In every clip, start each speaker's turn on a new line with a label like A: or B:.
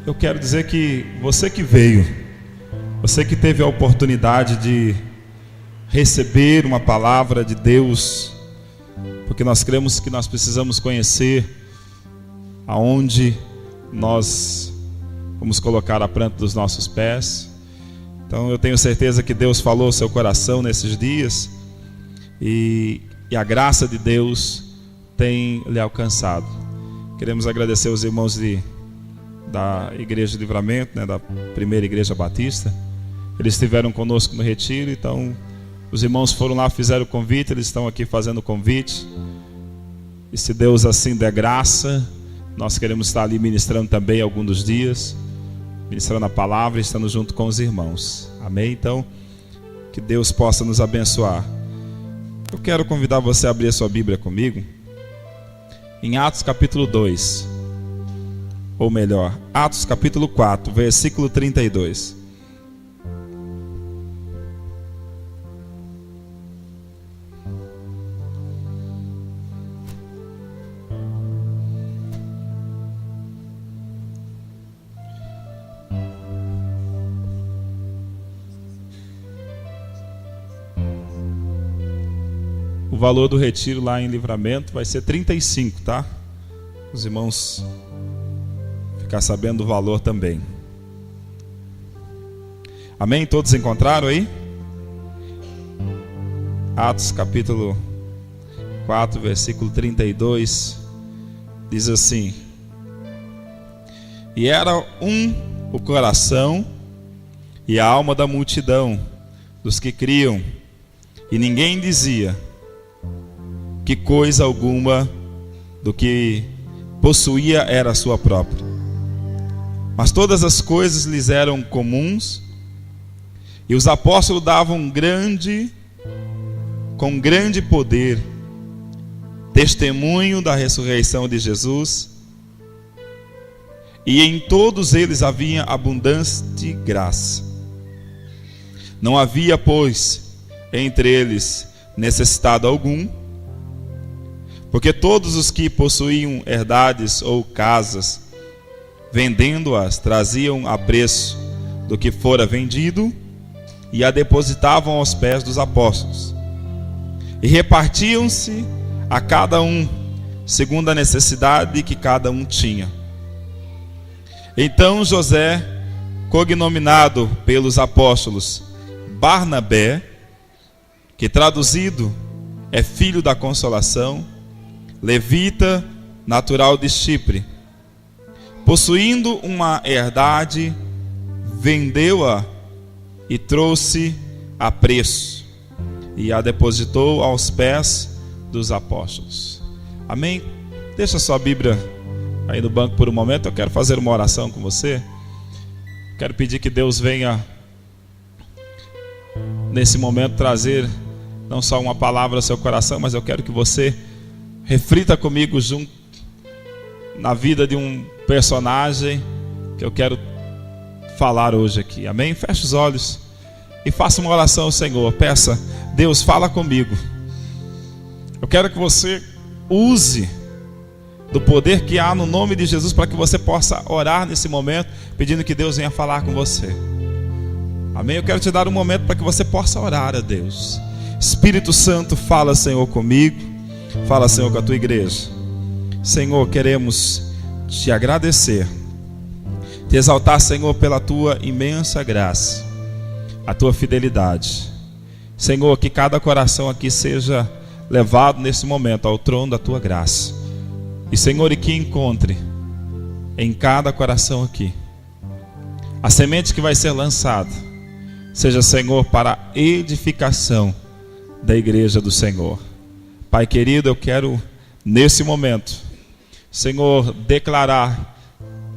A: Eu quero dizer que você que veio, você que teve a oportunidade de receber uma palavra de Deus, porque nós cremos que nós precisamos conhecer aonde nós vamos colocar a planta dos nossos pés. Então eu tenho certeza que Deus falou ao seu coração nesses dias e a graça de Deus tem lhe alcançado. Queremos agradecer os irmãos da Igreja de Livramento, da primeira Igreja Batista. Eles estiveram conosco no retiro, então os irmãos foram lá, fizeram o convite, eles estão aqui fazendo o convite. E se Deus assim der graça, nós queremos estar ali ministrando também algum dos dias, ministrando a palavra e estando junto com os irmãos. Amém? Então, que Deus possa nos abençoar. Eu quero convidar você a abrir a sua Bíblia comigo em Atos capítulo 2, ou melhor, Atos capítulo 4, versículo 32. O valor do retiro lá em Livramento vai ser 35, tá? Os irmãos ficar sabendo do valor também. Amém? Todos encontraram aí? Atos capítulo 4, versículo 32 diz assim: E era o coração e a alma da multidão dos que criam, e ninguém dizia que coisa alguma do que possuía era sua própria, mas todas as coisas lhes eram comuns, e os apóstolos davam com grande poder testemunho da ressurreição de Jesus, e em todos eles havia abundância de graça. Não havia, pois, entre eles necessitado algum, porque todos os que possuíam herdades ou casas, vendendo-as, traziam a preço do que fora vendido e a depositavam aos pés dos apóstolos. E repartiam-se a cada um, segundo a necessidade que cada um tinha. Então José, cognominado pelos apóstolos Barnabé, que traduzido é filho da consolação, levita, natural de Chipre, possuindo uma herdade, vendeu-a e trouxe a preço, e a depositou aos pés dos apóstolos. Amém? Deixa sua Bíblia aí no banco por um momento. Eu quero fazer uma oração com você. Quero pedir que Deus venha nesse momento trazer não só uma palavra ao seu coração, mas eu quero que você reflita comigo junto na vida de um personagem que eu quero falar hoje aqui. Amém? Feche os olhos e faça uma oração ao Senhor. Peça: Deus, fala comigo. Eu quero que você use do poder que há no nome de Jesus para que você possa orar nesse momento, pedindo que Deus venha falar com você. Amém? Eu quero te dar um momento para que você possa orar a Deus. Espírito Santo, fala, Senhor, comigo. Fala, Senhor, com a tua igreja. Senhor, queremos te agradecer, te exaltar, Senhor, pela tua imensa graça, a tua fidelidade. Senhor, que cada coração aqui seja levado nesse momento ao trono da tua graça. E, Senhor, e que encontre em cada coração aqui a semente que vai ser lançada, seja, Senhor, para a edificação da igreja do Senhor. Pai querido, eu quero nesse momento, Senhor, declarar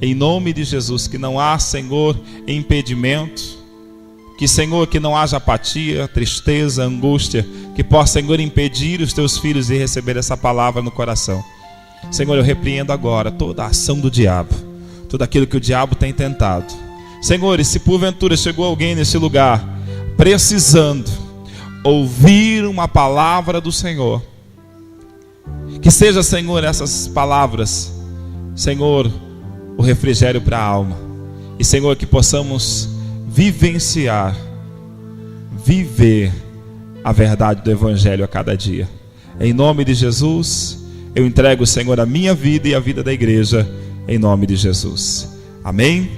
A: em nome de Jesus que não há, Senhor, impedimento, que, Senhor, que não haja apatia, tristeza, angústia, que possa, Senhor, impedir os teus filhos de receber essa palavra no coração. Senhor, eu repreendo agora toda a ação do diabo, tudo aquilo que o diabo tem tentado. Senhor, e se porventura chegou alguém nesse lugar precisando ouvir uma palavra do Senhor, que seja, Senhor, essas palavras, Senhor, o refrigério para a alma. E, Senhor, que possamos vivenciar, viver a verdade do Evangelho a cada dia. Em nome de Jesus, eu entrego, Senhor, a minha vida e a vida da igreja, em nome de Jesus. Amém?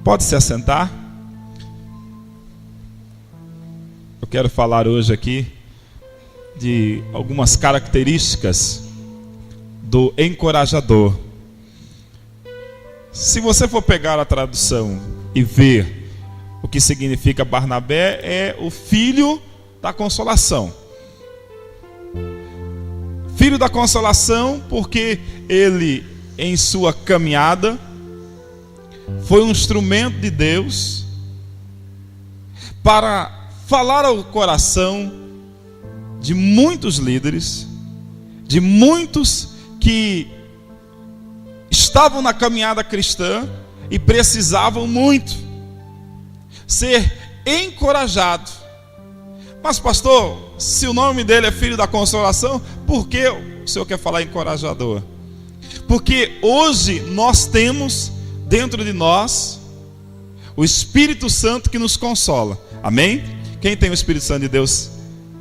A: Pode se assentar. Eu quero falar hoje aqui de algumas características do encorajador. Se você for pegar a tradução e ver o que significa Barnabé, é o filho da consolação. Filho da consolação porque ele, em sua caminhada, foi um instrumento de Deus para falar ao coração de muitos líderes, de muitos que estavam na caminhada cristã e precisavam muito ser encorajado. Mas, pastor, se o nome dele é filho da consolação, por que o senhor quer falar encorajador? Porque hoje nós temos dentro de nós o Espírito Santo que nos consola. Amém? Quem tem o Espírito Santo de Deus?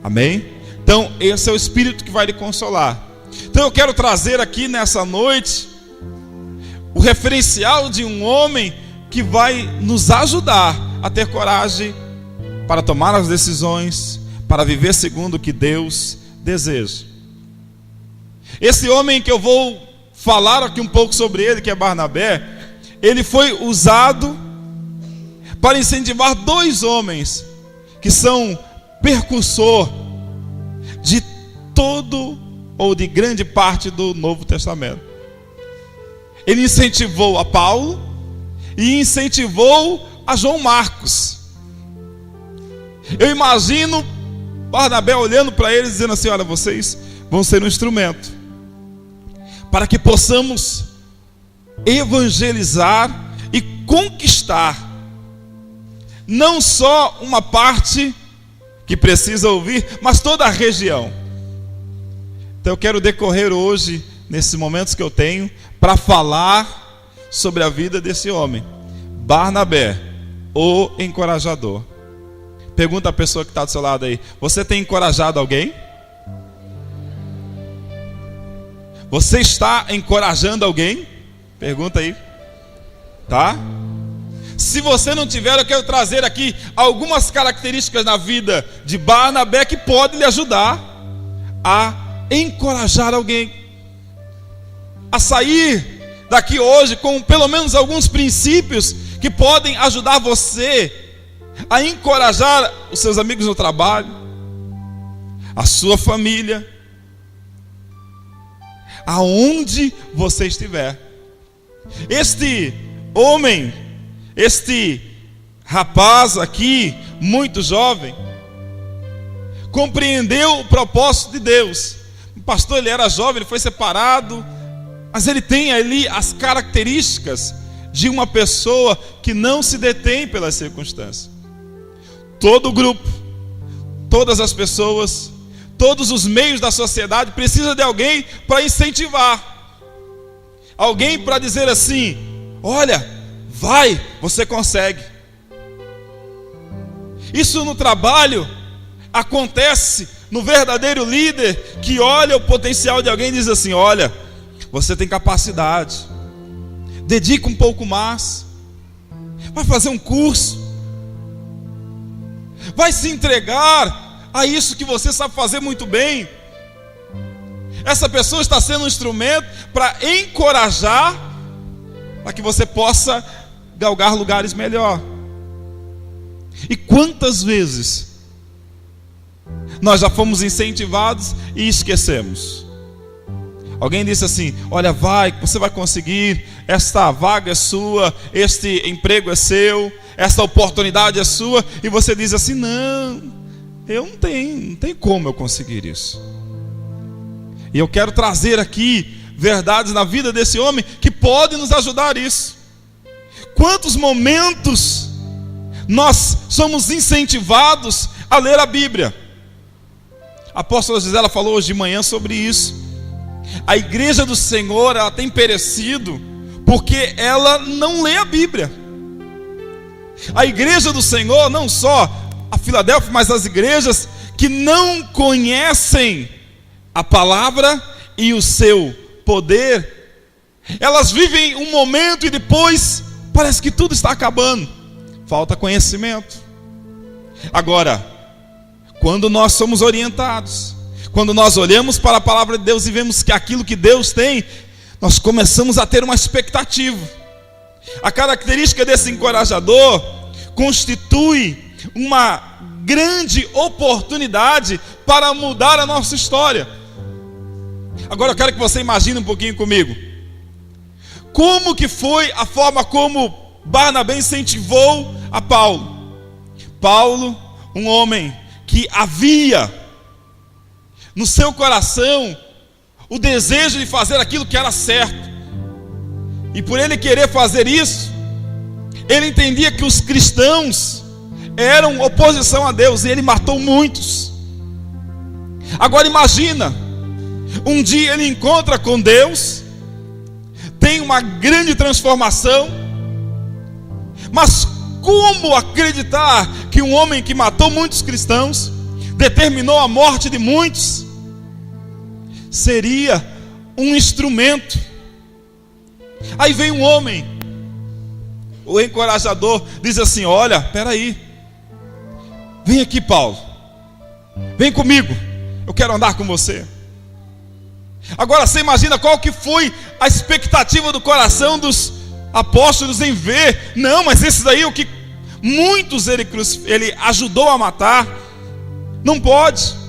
A: Amém? Então esse é o Espírito que vai lhe consolar. Então eu quero trazer aqui nessa noite o referencial de um homem que vai nos ajudar a ter coragem para tomar as decisões, para viver segundo o que Deus deseja. Esse homem que eu vou falar aqui um pouco sobre ele, que é Barnabé, ele foi usado para incentivar dois homens que são precursor de todo ou de grande parte do Novo Testamento. Ele incentivou a Paulo e incentivou a João Marcos. Eu imagino Barnabé olhando para eles dizendo assim: olha, vocês vão ser um instrumento para que possamos evangelizar e conquistar não só uma parte que precisa ouvir, mas toda a região. Então eu quero decorrer hoje, nesses momentos que eu tenho, para falar sobre a vida desse homem, Barnabé, o encorajador. Pergunta a pessoa que está do seu lado aí: você tem encorajado alguém? Você está encorajando alguém? Pergunta aí. Tá? Se você não tiver, eu quero trazer aqui algumas características na vida de Barnabé que podem lhe ajudar a encorajar alguém a sair daqui hoje com pelo menos alguns princípios que podem ajudar você a encorajar os seus amigos no trabalho, a sua família, aonde você estiver. Este homem, este rapaz aqui, muito jovem, compreendeu o propósito de Deus. O pastor, ele era jovem, ele foi separado, mas ele tem ali as características de uma pessoa que não se detém pelas circunstâncias. Todo o grupo, todas as pessoas, todos os meios da sociedade precisam de alguém para incentivar, alguém para dizer assim: olha, vai, você consegue. Isso no trabalho acontece no verdadeiro líder que olha o potencial de alguém e diz assim: olha, você tem capacidade, dedica um pouco mais, vai fazer um curso, vai se entregar a isso que você sabe fazer muito bem. Essa pessoa está sendo um instrumento para encorajar, para que você possa galgar lugares melhor. E quantas vezes nós já fomos incentivados e esquecemos? Alguém disse assim: olha, vai, você vai conseguir, esta vaga é sua, este emprego é seu, esta oportunidade é sua, e você diz assim: não, eu não tem como eu conseguir isso. E eu quero trazer aqui verdades na vida desse homem que podem nos ajudar isso. Quantos momentos nós somos incentivados a ler a Bíblia? A apóstola Gisela falou hoje de manhã sobre isso. A igreja do Senhor, ela tem perecido porque ela não lê a Bíblia. A igreja do Senhor, não só a Filadélfia, mas as igrejas que não conhecem a palavra e o seu poder, elas vivem um momento e depois parece que tudo está acabando, falta conhecimento. Agora, quando nós somos orientados, quando nós olhamos para a palavra de Deus e vemos que aquilo que Deus tem, nós começamos a ter uma expectativa. A característica desse encorajador constitui uma grande oportunidade para mudar a nossa história. Agora eu quero que você imagine um pouquinho comigo. Como que foi a forma como Barnabé incentivou a Paulo? Paulo, um homem que havia no seu coração o desejo de fazer aquilo que era certo. E por ele querer fazer isso, ele entendia que os cristãos eram oposição a Deus, e ele matou muitos. Agora imagina, um dia ele encontra com Deus, tem uma grande transformação, mas como acreditar que um homem que matou muitos cristãos, determinou a morte de muitos, seria um instrumento? Aí vem um homem, o encorajador, diz assim: olha, peraí, vem aqui, Paulo, vem comigo, eu quero andar com você. Agora você imagina qual que foi a expectativa do coração dos apóstolos em ver: não, mas esse daí, o que muitos ele ajudou a matar, não pode.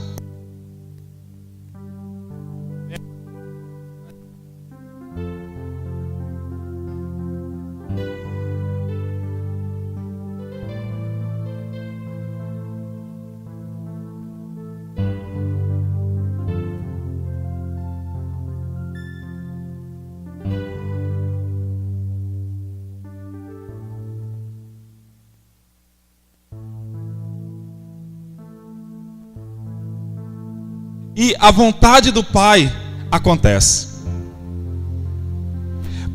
A: E a vontade do Pai acontece.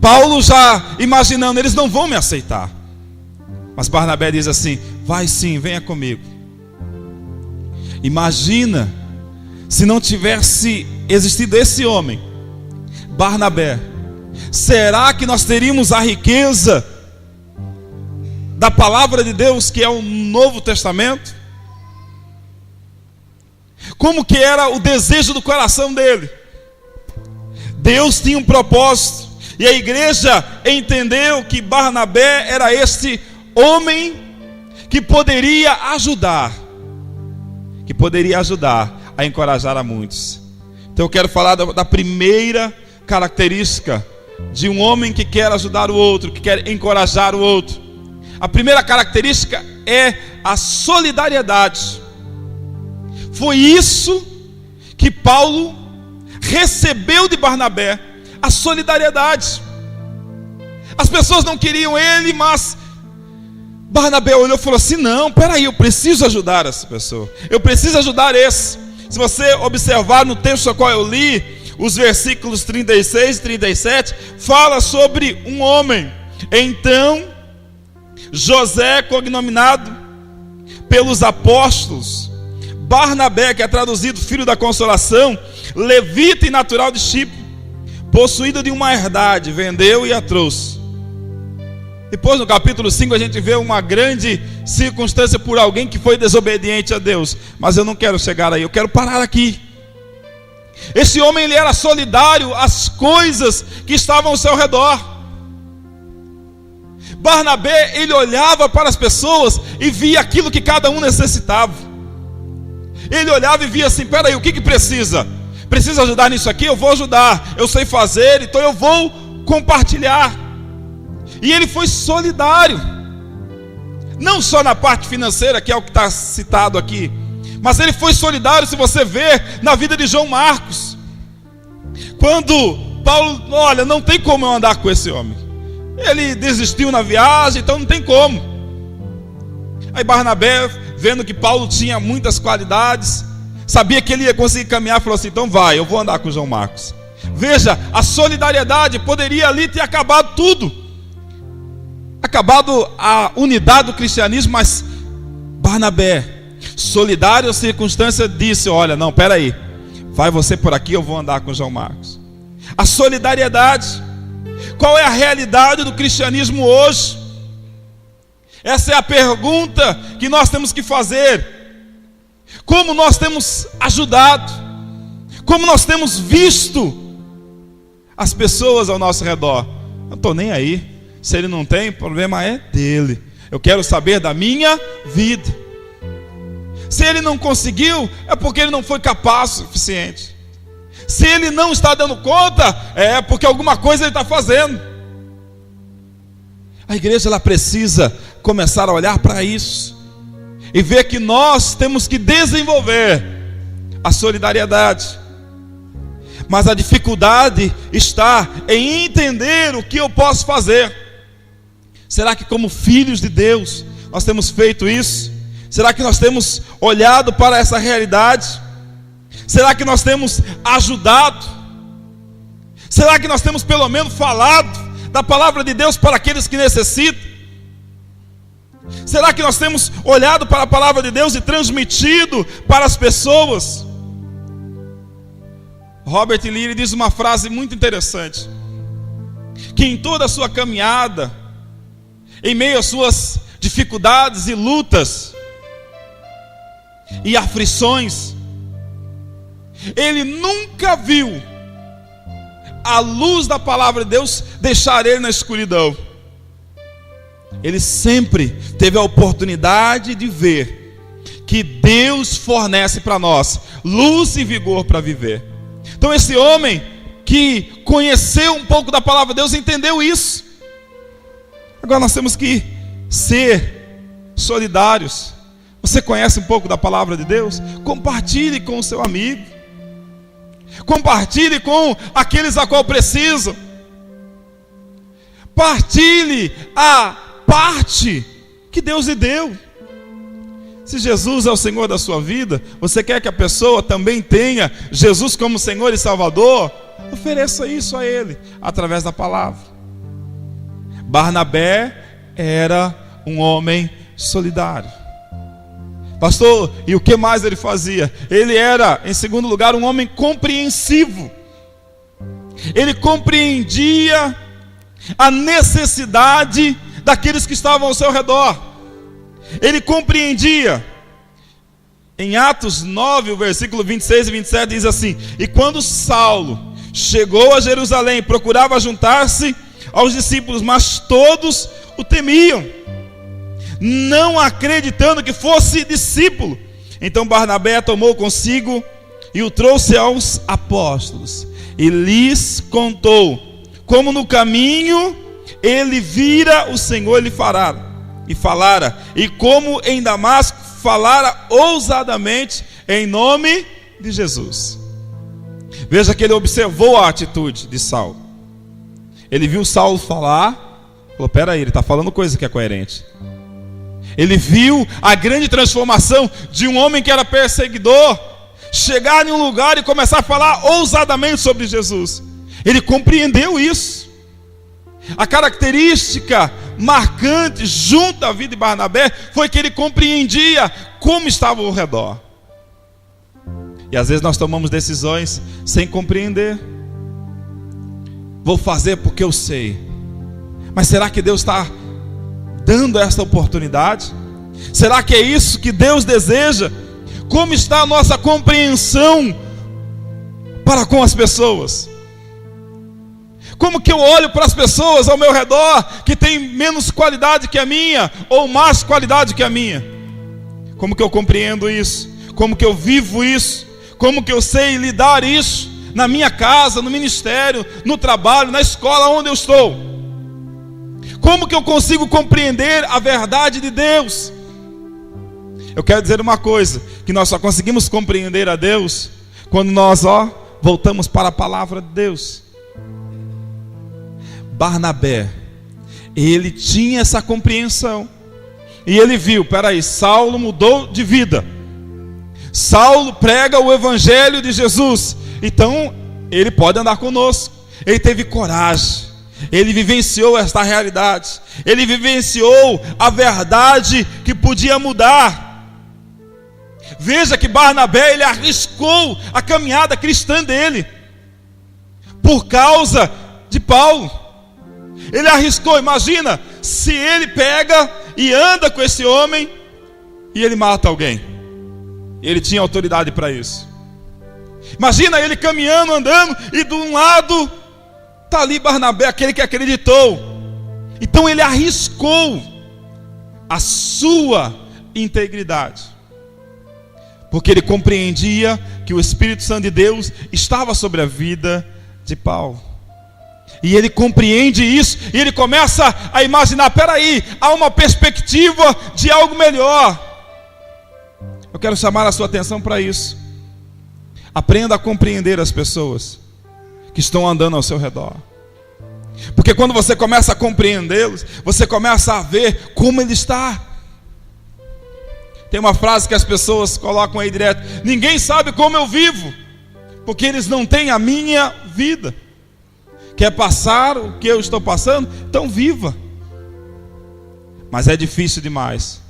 A: Paulo já imaginando, eles não vão me aceitar. Mas Barnabé diz assim: vai sim, venha comigo. Imagina se não tivesse existido esse homem, Barnabé. Será que nós teríamos a riqueza da palavra de Deus, que é o Novo Testamento? Como que era o desejo do coração dele? Deus tinha um propósito, e a igreja entendeu que Barnabé era este homem que poderia ajudar a encorajar a muitos. Então eu quero falar da primeira característica de um homem que quer ajudar o outro, que quer encorajar o outro. A primeira característica é a solidariedade. Foi isso que Paulo recebeu de Barnabé, a solidariedade. As pessoas não queriam ele, mas Barnabé olhou e falou assim: não, peraí, eu preciso ajudar essa pessoa, eu preciso ajudar esse. Se você observar no texto ao qual eu li, os versículos 36 e 37, fala sobre um homem. Então José, cognominado pelos apóstolos Barnabé, que é traduzido filho da consolação, levita e natural de Chipre, possuído de uma herdade, vendeu e a trouxe. Depois no capítulo 5 a gente vê uma grande circunstância por alguém que foi desobediente a Deus. Mas eu não quero chegar aí, eu quero parar aqui. Esse homem, ele era solidário às coisas que estavam ao seu redor. Barnabé, ele olhava para as pessoas e via aquilo que cada um necessitava. Ele olhava e via assim: peraí, o que precisa? Precisa ajudar nisso aqui? Eu vou ajudar, eu sei fazer, então eu vou compartilhar. E ele foi solidário, não só na parte financeira, que é o que está citado aqui, mas ele foi solidário, se você ver, na vida de João Marcos. Quando Paulo, olha, não tem como eu andar com esse homem, ele desistiu na viagem, então não tem como. Aí Barnabé, vendo que Paulo tinha muitas qualidades, sabia que ele ia conseguir caminhar, falou assim: então vai, eu vou andar com João Marcos. Veja, a solidariedade poderia ali ter acabado tudo. acabado a unidade do cristianismo, mas Barnabé, solidário à circunstância, disse: olha, não, peraí, vai você por aqui, eu vou andar com João Marcos. A solidariedade. Qual é a realidade do cristianismo hoje? Essa é a pergunta que nós temos que fazer. Como nós temos ajudado? Como nós temos visto as pessoas ao nosso redor? Eu não estou nem aí. Se ele não tem, o problema é dele. Eu quero saber da minha vida. Se ele não conseguiu, é porque ele não foi capaz o suficiente. Se ele não está dando conta, é porque alguma coisa ele está fazendo. A igreja, ela precisa começar a olhar para isso e ver que nós temos que desenvolver a solidariedade. Mas a dificuldade está em entender o que eu posso fazer. Será que como filhos de Deus nós temos feito isso? Será que nós temos olhado para essa realidade? Será que nós temos ajudado? Será que nós temos pelo menos falado da palavra de Deus para aqueles que necessitam? Será que nós temos olhado para a palavra de Deus e transmitido para as pessoas? Robert Leary diz uma frase muito interessante: que em toda a sua caminhada, em meio às suas dificuldades e lutas e aflições, ele nunca viu a luz da palavra de Deus deixar ele na escuridão. Ele sempre teve a oportunidade de ver que Deus fornece para nós luz e vigor para viver. Então esse homem que conheceu um pouco da palavra de Deus entendeu isso. Agora nós temos que ser solidários. Você conhece um pouco da palavra de Deus? Compartilhe com o seu amigo. Compartilhe com aqueles a qual precisam. Partilhe a parte que Deus lhe deu. Se Jesus é o Senhor da sua vida, você quer que a pessoa também tenha Jesus como Senhor e Salvador? Ofereça isso a Ele, através da palavra. Barnabé era um homem solidário. Pastor, e o que mais ele fazia? Ele era, em segundo lugar, um homem compreensivo. Ele compreendia a necessidade daqueles que estavam ao seu redor. Ele compreendia. Em Atos 9, o versículo 26 e 27 diz assim: e quando Saulo chegou a Jerusalém, procurava juntar-se aos discípulos, mas todos o temiam, não acreditando que fosse discípulo. Então Barnabé tomou consigo e o trouxe aos apóstolos, e lhes contou como no caminho ele vira o Senhor lhe falara, e como em Damasco falara ousadamente em nome de Jesus. Veja que ele observou a atitude de Saulo. Ele viu Saulo falar, falou: peraí, ele está falando coisa que é coerente. Ele viu a grande transformação de um homem que era perseguidor chegar em um lugar e começar a falar ousadamente sobre Jesus. Ele compreendeu isso. A característica marcante junto à vida de Barnabé foi que ele compreendia como estava ao redor. E às vezes nós tomamos decisões sem compreender. Vou fazer porque eu sei. Mas será que Deus está dando essa oportunidade? Será que é isso que Deus deseja? Como está a nossa compreensão para com as pessoas? Como que eu olho para as pessoas ao meu redor que têm menos qualidade que a minha ou mais qualidade que a minha? Como que eu compreendo isso? Como que eu vivo isso? Como que eu sei lidar isso na minha casa, no ministério, no trabalho, na escola onde eu estou? Como que eu consigo compreender a verdade de Deus? Eu quero dizer uma coisa, que nós só conseguimos compreender a Deus quando nós voltamos para a palavra de Deus. Barnabé, ele tinha essa compreensão. E ele viu, peraí, Saulo mudou de vida. Saulo prega o evangelho de Jesus. Então, ele pode andar conosco. Ele teve coragem. Ele vivenciou esta realidade. Ele vivenciou a verdade que podia mudar. Veja que Barnabé, ele arriscou a caminhada cristã dele por causa de Paulo. Ele arriscou. Imagina se ele pega e anda com esse homem e ele mata alguém. Ele tinha autoridade para isso. Imagina ele caminhando, andando, e de um lado está ali Barnabé, aquele que acreditou. Então ele arriscou a sua integridade, porque ele compreendia que o Espírito Santo de Deus estava sobre a vida de Paulo. E ele compreende isso, e ele começa a imaginar: peraí, há uma perspectiva de algo melhor. Eu quero chamar a sua atenção para isso. Aprenda a compreender as pessoas que estão andando ao seu redor, porque quando você começa a compreendê-los, você começa a ver como ele está. Tem uma frase que as pessoas colocam aí direto: ninguém sabe como eu vivo, porque eles não têm a minha vida. Quer passar o que eu estou passando? Então viva. Mas é difícil demais,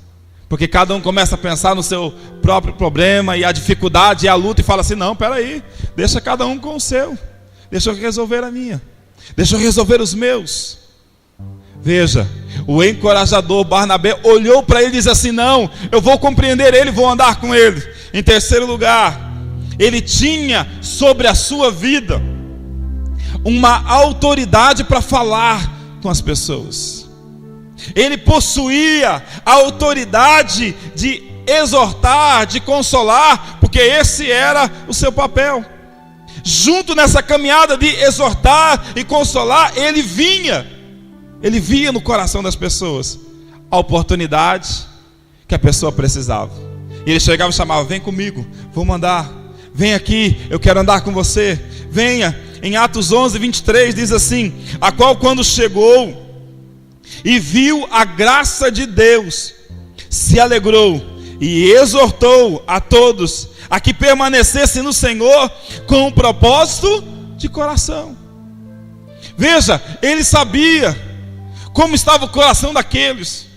A: porque cada um começa a pensar no seu próprio problema e a dificuldade e a luta, e fala assim: não, peraí, deixa cada um com o seu, deixa eu resolver a minha, deixa eu resolver os meus. Veja, o encorajador Barnabé olhou para ele e disse assim: não, eu vou compreender ele, vou andar com ele. Em terceiro lugar, ele tinha sobre a sua vida uma autoridade para falar com as pessoas. Ele possuía a autoridade de exortar, de consolar, porque esse era o seu papel. Junto nessa caminhada de exortar e consolar, ele via no coração das pessoas a oportunidade que a pessoa precisava. E ele chegava e chamava: vem comigo, vamos andar, vem aqui, eu quero andar com você, venha. Em Atos 11, 23 diz assim: a qual quando chegou e viu a graça de Deus, se alegrou e exortou a todos a que permanecessem no Senhor com um propósito de coração. Veja, ele sabia como estava o coração daqueles.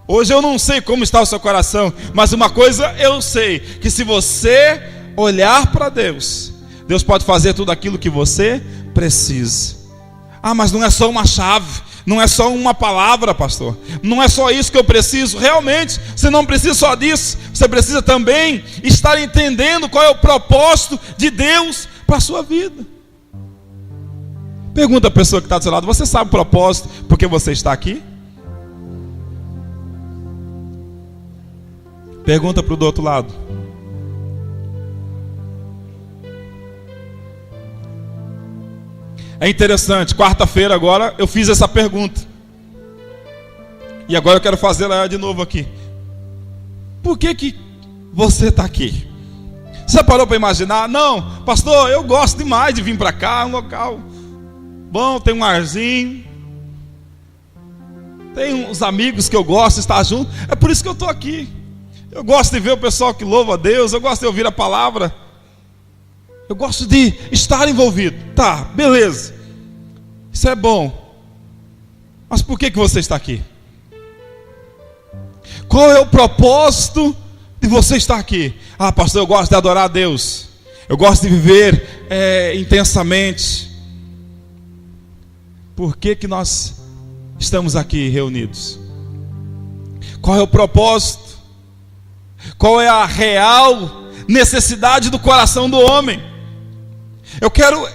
A: Hoje eu não sei como está o seu coração, mas uma coisa eu sei: que se você olhar para Deus, Deus pode fazer tudo aquilo que você precisa. Ah, mas não é só uma chave, não é só uma palavra, pastor, não é só isso que eu preciso. Realmente, você não precisa só disso, você precisa também estar entendendo qual é o propósito de Deus para a sua vida. Pergunta a pessoa que está do seu lado: você sabe o propósito porque você está aqui? Pergunta para o do outro lado. É interessante, quarta-feira agora eu fiz essa pergunta, e agora eu quero fazê-la de novo aqui. Por que você está aqui? Você parou para imaginar? Não, pastor, eu gosto demais de vir para cá, é um local bom, tem um arzinho, tem uns amigos que eu gosto de estar junto, é por isso que eu estou aqui. Eu gosto de ver o pessoal que louva a Deus, eu gosto de ouvir a palavra, eu gosto de estar envolvido. Tá, beleza, isso é bom, mas por que você está aqui? Qual é o propósito de você estar aqui? Ah, pastor, eu gosto de adorar a Deus, eu gosto de viver intensamente. Por que nós estamos aqui reunidos? Qual é o propósito? Qual é a real necessidade do coração do homem? Eu quero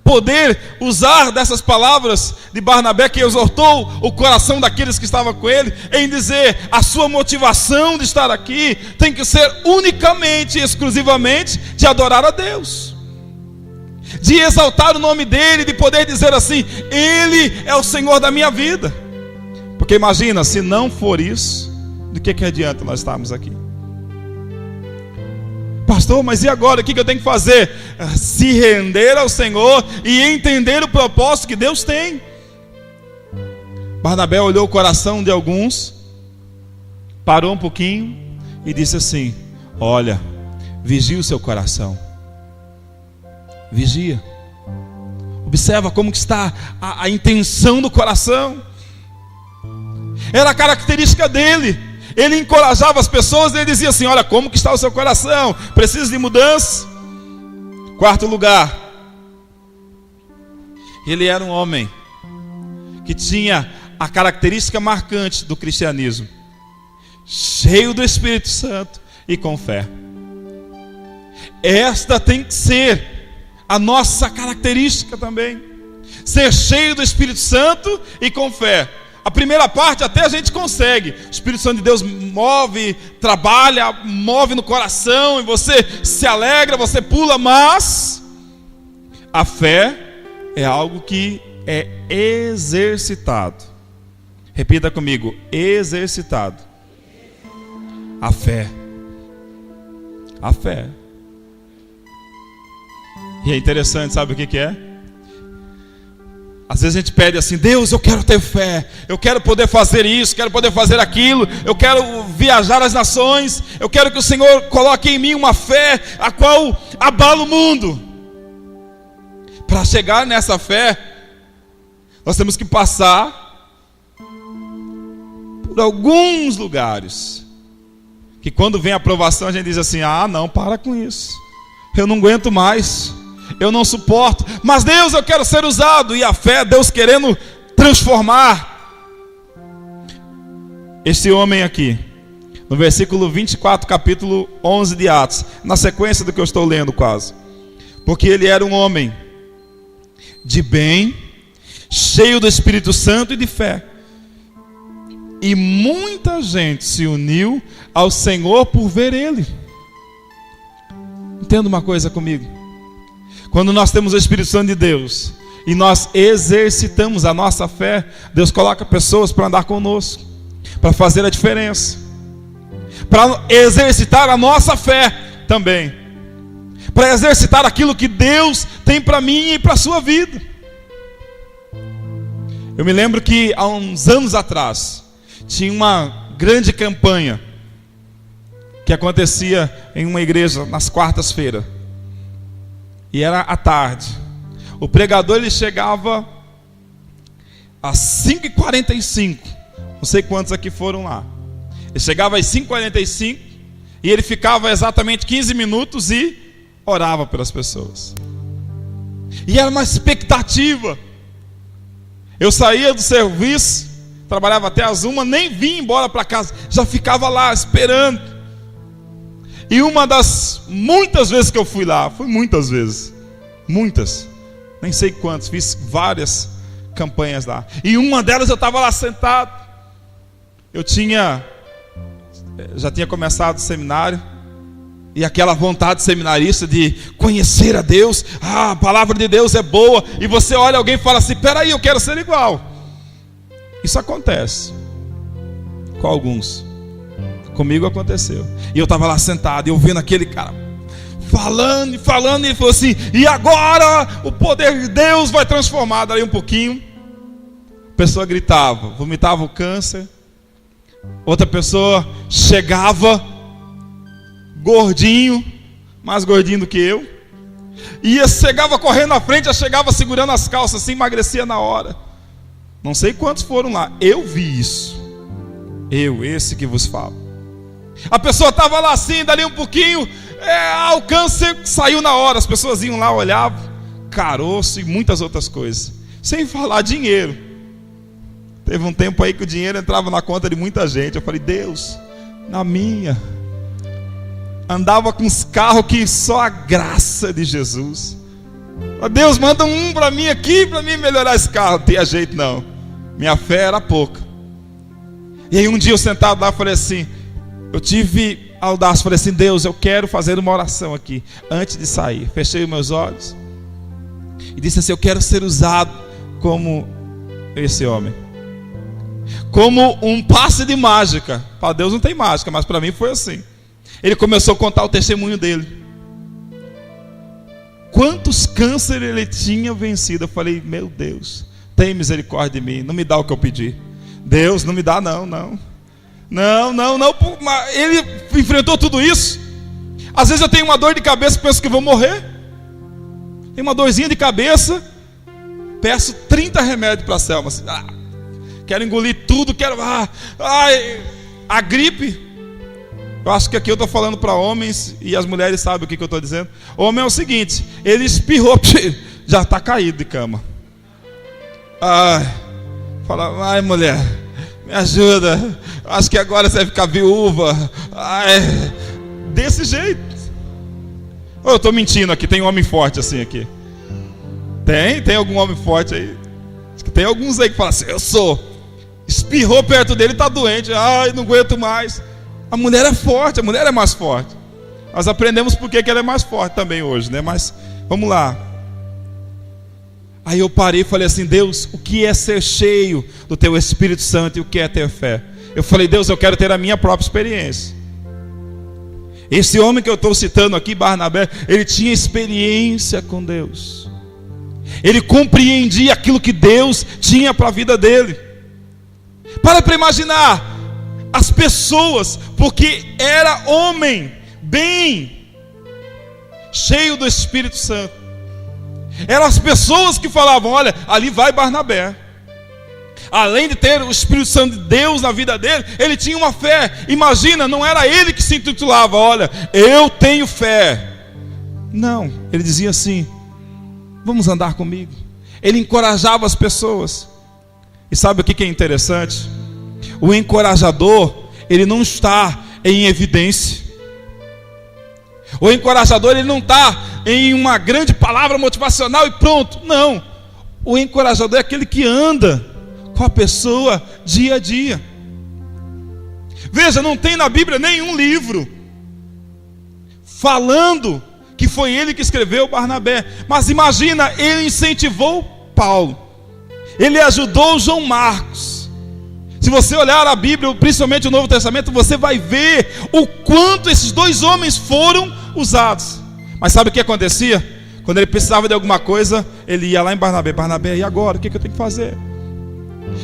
A: poder usar dessas palavras de Barnabé, que exortou o coração daqueles que estavam com ele, em dizer: a sua motivação de estar aqui tem que ser unicamente e exclusivamente de adorar a Deus, de exaltar o nome dele, de poder dizer assim: ele é o Senhor da minha vida. Porque imagina, se não for isso, do que adianta nós estarmos aqui? Pastor, mas e agora? O que eu tenho que fazer? Se render ao Senhor e entender o propósito que Deus tem. Barnabé olhou o coração de alguns, parou um pouquinho e disse assim: olha, vigia o seu coração, vigia. O Observa como que está a intenção do coração. Era a característica dele. Ele encorajava as pessoas e ele dizia assim: olha, como que está o seu coração? Precisa de mudança? Quarto lugar, ele era um homem que tinha a característica marcante do cristianismo: cheio do Espírito Santo e com fé. Esta tem que ser a nossa característica também, ser cheio do Espírito Santo e com fé. A primeira parte até a gente consegue, o Espírito Santo de Deus move, trabalha, move no coração, e você se alegra, você pula, mas a fé é algo que é exercitado. Repita comigo: exercitado. A fé. A fé. E é interessante, sabe o que é? Às vezes a gente pede assim: Deus, eu quero ter fé, eu quero poder fazer isso, quero poder fazer aquilo, eu quero viajar às nações, eu quero que o Senhor coloque em mim uma fé a qual abala o mundo. Para chegar nessa fé, nós temos que passar por alguns lugares, que quando vem a aprovação a gente diz assim: ah não, para com isso, eu não aguento mais, eu não suporto, mas Deus, eu quero ser usado. E a fé, Deus querendo transformar. Este homem aqui, no versículo 24, capítulo 11 de Atos, na sequência do que eu estou lendo quase, porque ele era um homem de bem, cheio do Espírito Santo e de fé, e muita gente se uniu ao Senhor por ver ele. Entenda uma coisa comigo: quando nós temos o Espírito Santo de Deus e nós exercitamos a nossa fé, Deus coloca pessoas para andar conosco, para fazer a diferença, para exercitar a nossa fé também, para exercitar aquilo que Deus tem para mim e para a sua vida. Eu me lembro que há uns anos atrás tinha uma grande campanha que acontecia em uma igreja nas quartas-feiras. E era à tarde. O pregador ele chegava às 5h45. Não sei quantos aqui foram lá. Ele chegava às 5h45 e ele ficava exatamente 15 minutos e orava pelas pessoas. E era uma expectativa. Eu saía do serviço, trabalhava até às 1h, nem vim embora para casa, já ficava lá esperando. E uma das muitas vezes que eu fui lá, foi muitas vezes, muitas, nem sei quantas, fiz várias campanhas lá. E uma delas eu estava lá sentado, já tinha começado o seminário, e aquela vontade seminarista de conhecer a Deus, a palavra de Deus é boa, e você olha alguém e fala assim: peraí, eu quero ser igual. Isso acontece com alguns. Comigo aconteceu. E eu estava lá sentado e ouvindo aquele cara falando, e ele falou assim: e agora o poder de Deus vai transformar. Daí um pouquinho, a pessoa gritava, vomitava o câncer. Outra pessoa chegava gordinho, mais gordinho do que eu, chegava correndo na frente, já chegava segurando as calças assim, emagrecia na hora. Não sei quantos foram lá, eu vi isso. Esse que vos falo. A pessoa estava lá assim, dali um pouquinho, o câncer saiu na hora. As pessoas iam lá, olhavam, caroço e muitas outras coisas. Sem falar dinheiro. Teve um tempo aí que o dinheiro entrava na conta de muita gente. Eu falei: Deus, na minha. Andava com os carros que só a graça de Jesus. Deus, manda um para mim aqui, para mim melhorar esse carro. Não tinha jeito não. Minha fé era pouca. E aí um dia eu sentado lá, falei assim, eu tive audácia, falei assim: Deus, eu quero fazer uma oração aqui, antes de sair. Fechei os meus olhos e disse assim: eu quero ser usado como esse homem, como um passe de mágica. Para Deus não tem mágica, mas para mim foi assim. Ele começou a contar o testemunho dele, quantos cânceres ele tinha vencido. Eu falei: meu Deus, tem misericórdia de mim, não me dá o que eu pedi. Deus, não me dá não. Ele enfrentou tudo isso. Às vezes eu tenho uma dor de cabeça, penso que vou morrer. Tem uma dorzinha de cabeça, peço 30 remédios para a Selma. Assim, quero engolir tudo, a gripe. Eu acho que aqui eu estou falando para homens e as mulheres sabem o que eu estou dizendo. Homem é o seguinte, ele espirrou, já está caído de cama. Fala, mulher, me ajuda. Acho que agora você vai ficar viúva. Desse jeito. Eu estou mentindo aqui, tem um homem forte assim aqui. Tem algum homem forte aí? Acho que tem alguns aí que falam assim, eu sou. Espirrou perto dele, está doente. Não aguento mais. A mulher é forte, a mulher é mais forte. Nós aprendemos por que ela é mais forte também hoje, né? Mas vamos lá. Aí eu parei e falei assim, Deus, o que é ser cheio do teu Espírito Santo e o que é ter fé? Eu falei, Deus, eu quero ter a minha própria experiência. Esse homem que eu estou citando aqui, Barnabé, ele tinha experiência com Deus. Ele compreendia aquilo que Deus tinha para a vida dele. Para imaginar as pessoas, porque era homem, bem cheio do Espírito Santo. Eram as pessoas que falavam, olha, ali vai Barnabé. Além de ter o Espírito Santo de Deus na vida dele, ele tinha uma fé. Imagina, não era ele que se intitulava, olha, eu tenho fé. Não, ele dizia assim, vamos andar comigo. Ele encorajava as pessoas. E sabe o que é interessante? O encorajador, ele não está em evidência. O encorajador, ele não está em uma grande palavra motivacional e pronto. Não. O encorajador é aquele que anda com a pessoa dia a dia. Veja, não tem na Bíblia nenhum livro falando que foi ele que escreveu Barnabé. Mas imagina, ele incentivou Paulo. Ele ajudou João Marcos. Se você olhar a Bíblia, principalmente o Novo Testamento, você vai ver o quanto esses dois homens foram usados. Mas sabe o que acontecia? Quando ele precisava de alguma coisa, ele ia lá em Barnabé. Barnabé, e agora? O que eu tenho que fazer?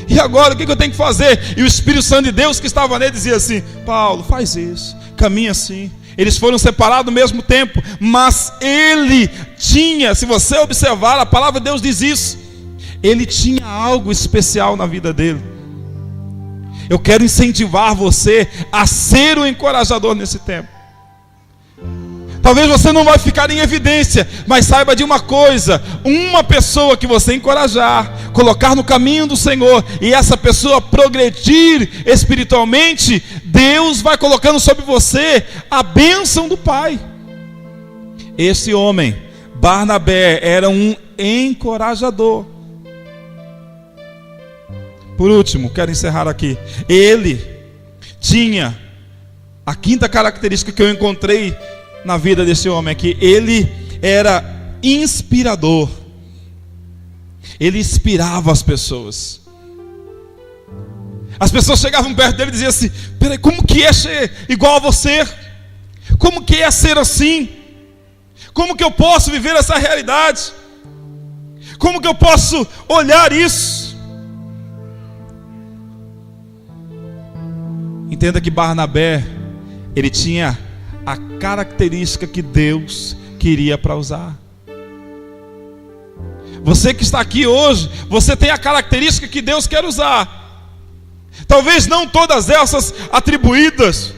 A: E agora? O que eu tenho que fazer? E o Espírito Santo de Deus que estava nele dizia assim, Paulo, faz isso, caminha assim. Eles foram separados ao mesmo tempo, mas ele tinha, se você observar, a palavra de Deus diz isso, ele tinha algo especial na vida dele. Eu quero incentivar você a ser um encorajador nesse tempo. Talvez você não vai ficar em evidência, mas saiba de uma coisa, uma pessoa que você encorajar, colocar no caminho do Senhor, e essa pessoa progredir espiritualmente, Deus vai colocando sobre você a bênção do Pai. Esse homem, Barnabé, era um encorajador. Por último, quero encerrar aqui. Ele tinha a quinta característica que eu encontrei na vida desse homem, é que ele era inspirador. Ele inspirava as pessoas. As pessoas chegavam perto dele e diziam assim, peraí, como que é ser igual a você? Como que é ser assim? Como que eu posso viver essa realidade? Como que eu posso olhar isso? Entenda que Barnabé, ele tinha a característica que Deus queria para usar. Você que está aqui hoje, você tem a característica que Deus quer usar. Talvez não todas essas atribuídas,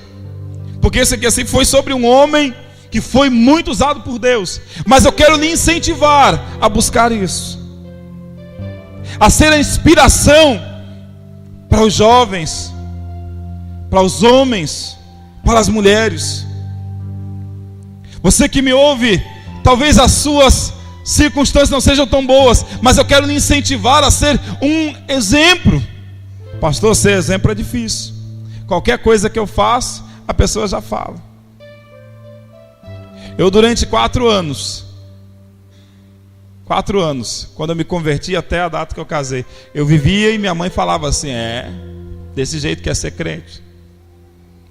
A: porque esse aqui assim foi sobre um homem que foi muito usado por Deus. Mas eu quero lhe incentivar a buscar isso, a ser a inspiração para os jovens, para os homens, para as mulheres. Você que me ouve, talvez as suas circunstâncias não sejam tão boas, mas eu quero lhe incentivar a ser um exemplo. Pastor, ser exemplo é difícil. Qualquer coisa que eu faço, a pessoa já fala. Eu durante 4 anos, quando eu me converti até a data que eu casei, eu vivia e minha mãe falava assim, desse jeito que é ser crente,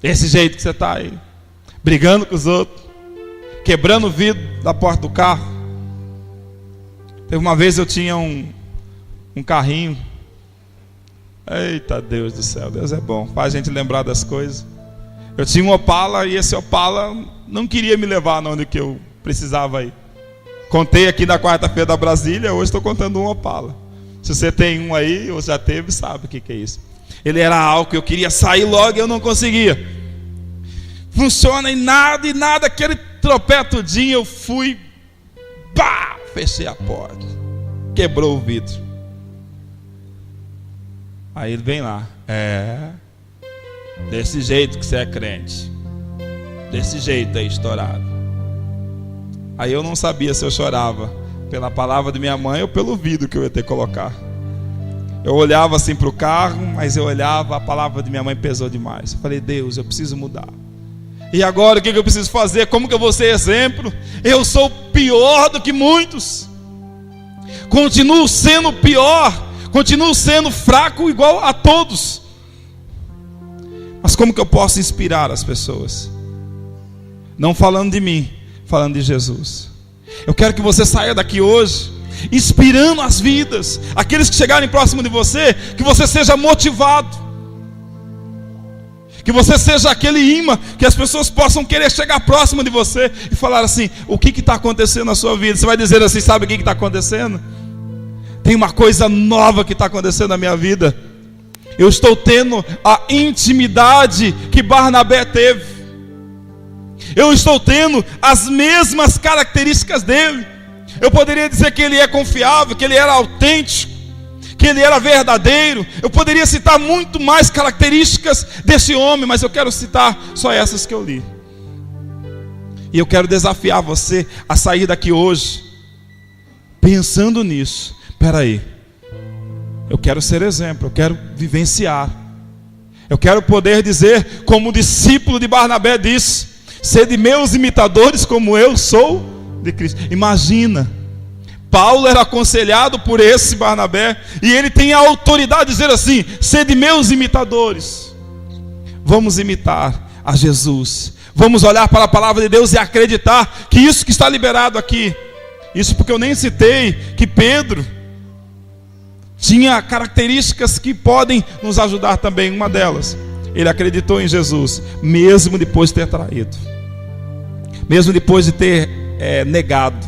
A: desse jeito que você está aí, brigando com os outros, quebrando o vidro da porta do carro. Teve uma vez eu tinha um carrinho. Eita Deus do céu, Deus é bom, faz a gente lembrar das coisas. Eu tinha um Opala e esse Opala não queria me levar onde que eu precisava ir. Contei aqui na quarta-feira da Brasília, hoje estou contando um Opala. Se você tem um aí, ou já teve, sabe o que é isso. Ele era álcool, eu queria sair logo e eu não conseguia. Funciona e nada, aquele tropetudinho, eu fui, pá, fechei a porta, quebrou o vidro. Aí ele vem lá, desse jeito que você é crente, desse jeito aí, estourado. Aí eu não sabia se eu chorava pela palavra de minha mãe ou pelo vidro que eu ia ter que colocar. Eu olhava assim para o carro, mas eu olhava, a palavra de minha mãe pesou demais. Eu falei, Deus, eu preciso mudar. E agora o que eu preciso fazer? Como que eu vou ser exemplo? Eu sou pior do que muitos. Continuo sendo pior. Continuo sendo fraco igual a todos. Mas como que eu posso inspirar as pessoas? Não falando de mim, falando de Jesus. Eu quero que você saia daqui hoje inspirando as vidas, aqueles que chegarem próximo de você, que você seja motivado, que você seja aquele imã, que as pessoas possam querer chegar próximo de você e falar assim, o que está acontecendo na sua vida? Você vai dizer assim, sabe o que está acontecendo? Tem uma coisa nova que está acontecendo na minha vida. Eu estou tendo a intimidade que Barnabé teve. Eu estou tendo as mesmas características dele. Eu poderia dizer que ele é confiável, que ele era autêntico, que ele era verdadeiro. Eu poderia citar muito mais características desse homem, mas eu quero citar só essas que eu li. E eu quero desafiar você a sair daqui hoje pensando nisso. Espera aí, eu quero ser exemplo, eu quero vivenciar. Eu quero poder dizer, como o discípulo de Barnabé disse, sede meus imitadores como eu sou de Cristo. Imagina, Paulo era aconselhado por esse Barnabé, e ele tem a autoridade de dizer assim, sede meus imitadores. Vamos imitar a Jesus. Vamos olhar para a palavra de Deus e acreditar que isso que está liberado aqui, isso porque eu nem citei que Pedro tinha características que podem nos ajudar também. Uma delas, ele acreditou em Jesus, mesmo depois de ter traído, mesmo depois de ter negado.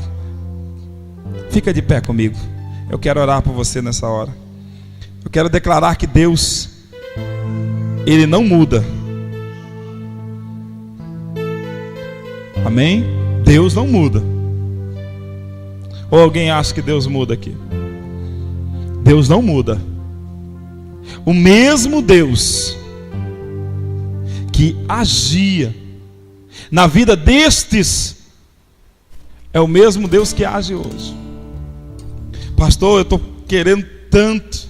A: Fica de pé comigo. Eu quero orar por você nessa hora. Eu quero declarar que Deus, Ele não muda. Amém? Deus não muda. Ou alguém acha que Deus muda aqui? Deus não muda. O mesmo Deus que agia na vida destes é o mesmo Deus que age hoje. Pastor, eu estou querendo tanto.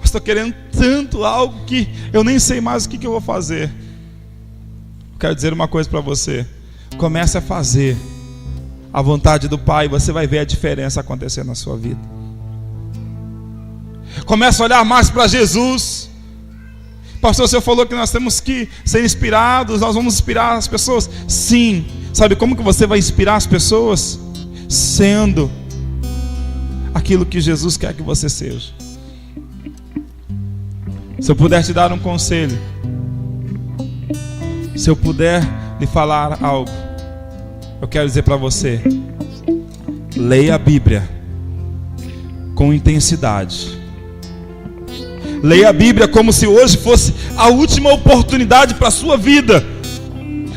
A: Estou querendo tanto algo que eu nem sei mais o que eu vou fazer. Eu quero dizer uma coisa para você. Comece a fazer a vontade do Pai, você vai ver a diferença acontecer na sua vida. Comece a olhar mais para Jesus. Pastor, o senhor falou que nós temos que ser inspirados, nós vamos inspirar as pessoas. Sim. Sabe como que você vai inspirar as pessoas? Sendo aquilo que Jesus quer que você seja. Se eu puder te dar um conselho, se eu puder lhe falar algo, eu quero dizer para você: leia a Bíblia com intensidade. Leia a Bíblia como se hoje fosse a última oportunidade para a sua vida